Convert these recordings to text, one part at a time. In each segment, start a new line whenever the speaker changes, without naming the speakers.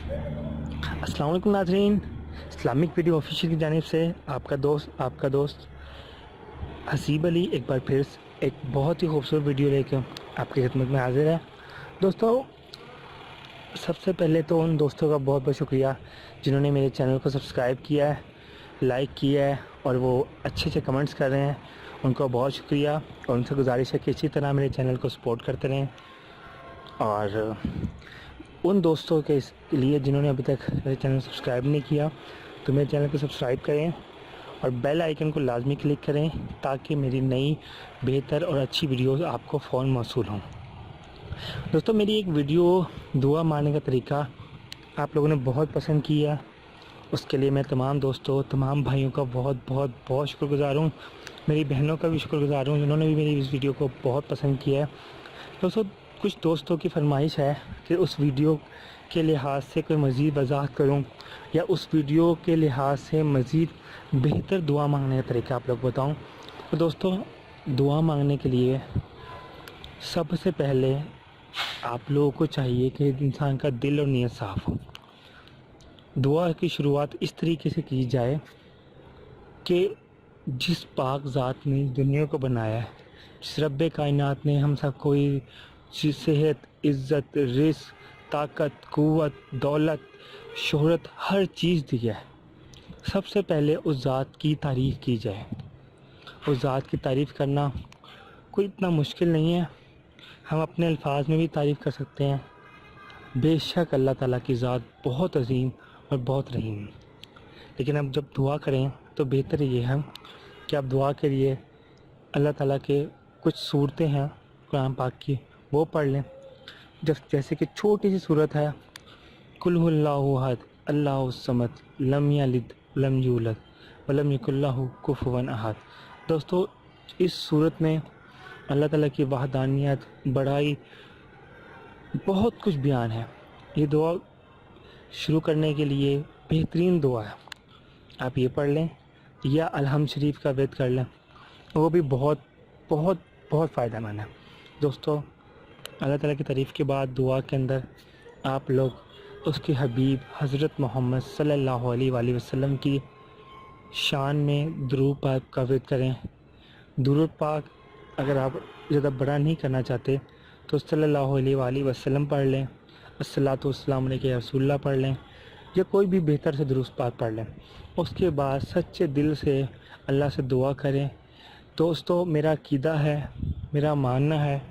अस्सलाम वालेकुम नाज़रीन, इस्लामिक वीडियो ऑफिशियल की जानिब से आपका दोस्त हसीब अली एक बार फिर एक बहुत ही खूबसूरत वीडियो लेकर आपकी खिदमत में हाज़िर है। दोस्तों, सबसे पहले तो उन दोस्तों का बहुत बहुत शुक्रिया जिन्होंने मेरे चैनल को सब्सक्राइब किया है, लाइक किया है और वो अच्छे अच्छे कमेंट्स कर रहे हैं। उनका बहुत शुक्रिया और उनसे गुजारिश है कि इसी तरह मेरे चैनल को सपोर्ट करते रहें। और उन दोस्तों के लिए जिन्होंने अभी तक मेरे चैनल सब्सक्राइब नहीं किया, तो मेरे चैनल को सब्सक्राइब करें और बेल आइकन को लाजमी क्लिक करें ताकि मेरी नई बेहतर और अच्छी वीडियोस आपको फ़ौरन मौसूल हों। दोस्तों, मेरी एक वीडियो दुआ मांगने का तरीका आप लोगों ने बहुत पसंद किया, उसके लिए मैं तमाम दोस्तों, तमाम भाइयों का बहुत बहुत बहुत शुक्रगुज़ार हूँ। मेरी बहनों का भी शुक्रगुज़ार हूँ जिन्होंने भी मेरी इस वीडियो को बहुत पसंद किया है। दोस्तों, कुछ दोस्तों की फरमाइश है कि उस वीडियो के लिहाज से कोई मज़ीद वजाहत करूं या उस वीडियो के लिहाज से मज़ीद बेहतर दुआ मांगने का तरीका आप लोग बताऊं। तो दोस्तों, दुआ मांगने के लिए सबसे पहले आप लोगों को चाहिए कि इंसान का दिल और नीयत साफ़ हो। दुआ की शुरुआत इस तरीके से की जाए कि जिस पाक ज़ात ने दुनिया को बनाया है, जिस रब्बे कायनात ने हम सब कोई सेहत, इज़्ज़त, रिज़्क़, ताकत, क़ुव्वत, दौलत, शोहरत, हर चीज़ दी है, सबसे पहले उस ज़ात की तारीफ़ की जाए। उस ज़ात की तारीफ़ करना कोई इतना मुश्किल नहीं है, हम अपने अल्फाज में भी तारीफ़ कर सकते हैं। बेशक अल्लाह ताला की ज़ात बहुत अजीम और बहुत रहीम। लेकिन अब जब दुआ करें तो बेहतर ये है कि आप दुआ के लिए अल्लाह ताला के कुछ सूरतें हैं कुरान पाक की, वो पढ़ लें। जैसे कि छोटी सी सूरत है, कुल हुवल्लाहु अहद अल्लाहुस समद लम यलिद लम यूलद वलम यकुल लहू कुफुवन अहद। दोस्तों, इस सूरत में अल्लाह ताला की वहदानियत, बड़ाई, बहुत कुछ बयान है। ये दुआ शुरू करने के लिए बेहतरीन दुआ है, आप ये पढ़ लें या अलहम्द शरीफ का विद कर लें, वो भी बहुत बहुत बहुत फ़ायदेमंद है। दोस्तों, अल्लाह ताला की तारीफ़ के बाद दुआ के अंदर आप लोग उसके हबीब हज़रत मोहम्मद सल्लल्लाहु अलैहि वसल्लम की शान में दुरूद पाक का विद करें। दुरूद पाक अगर आप ज़्यादा बड़ा नहीं करना चाहते तो सल्लल्लाहु अलैहि वसल्लम पढ़ लें, अस्सलातु वस्सलामु अलैका या रसूलल्लाह पढ़ लें या कोई भी बेहतर से दुरूद पाक पढ़ लें। उसके बाद सच्चे दिल से अल्लाह से दुआ करें। दोस्तों, मेरा अक़ीदा है, मेरा मानना है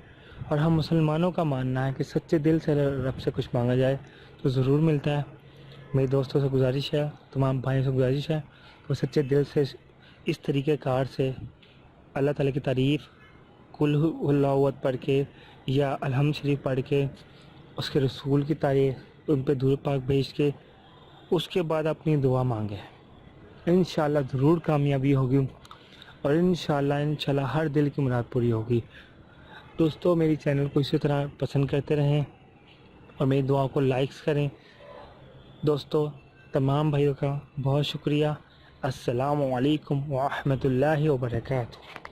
और हम मुसलमानों का मानना है कि सच्चे दिल से रब से कुछ मांगा जाए तो ज़रूर मिलता है। मेरे दोस्तों से गुजारिश है, तमाम भाइयों से गुजारिश है, वो सच्चे दिल से इस तरीके कार से अल्लाह ताला की तारीफ़ कुल हुवल्लाहु अहद पढ़ के या अलहम्द शरीफ पढ़ के, उसके रसूल की तारीफ़, उन पर दुरूद पाक भेज के, उसके बाद अपनी दुआ मांगे। इंशाअल्लाह ज़रूर कामयाबी होगी और इंशाअल्लाह हर दिल की मुराद पूरी होगी। दोस्तों, मेरी चैनल को इसी तरह पसंद करते रहें और मेरी दुआओं को लाइक्स करें। दोस्तों, तमाम भाइयों का बहुत शुक्रिया। अस्सलामु अलैकुम व रहमतुल्लाहि व बरकातुहू।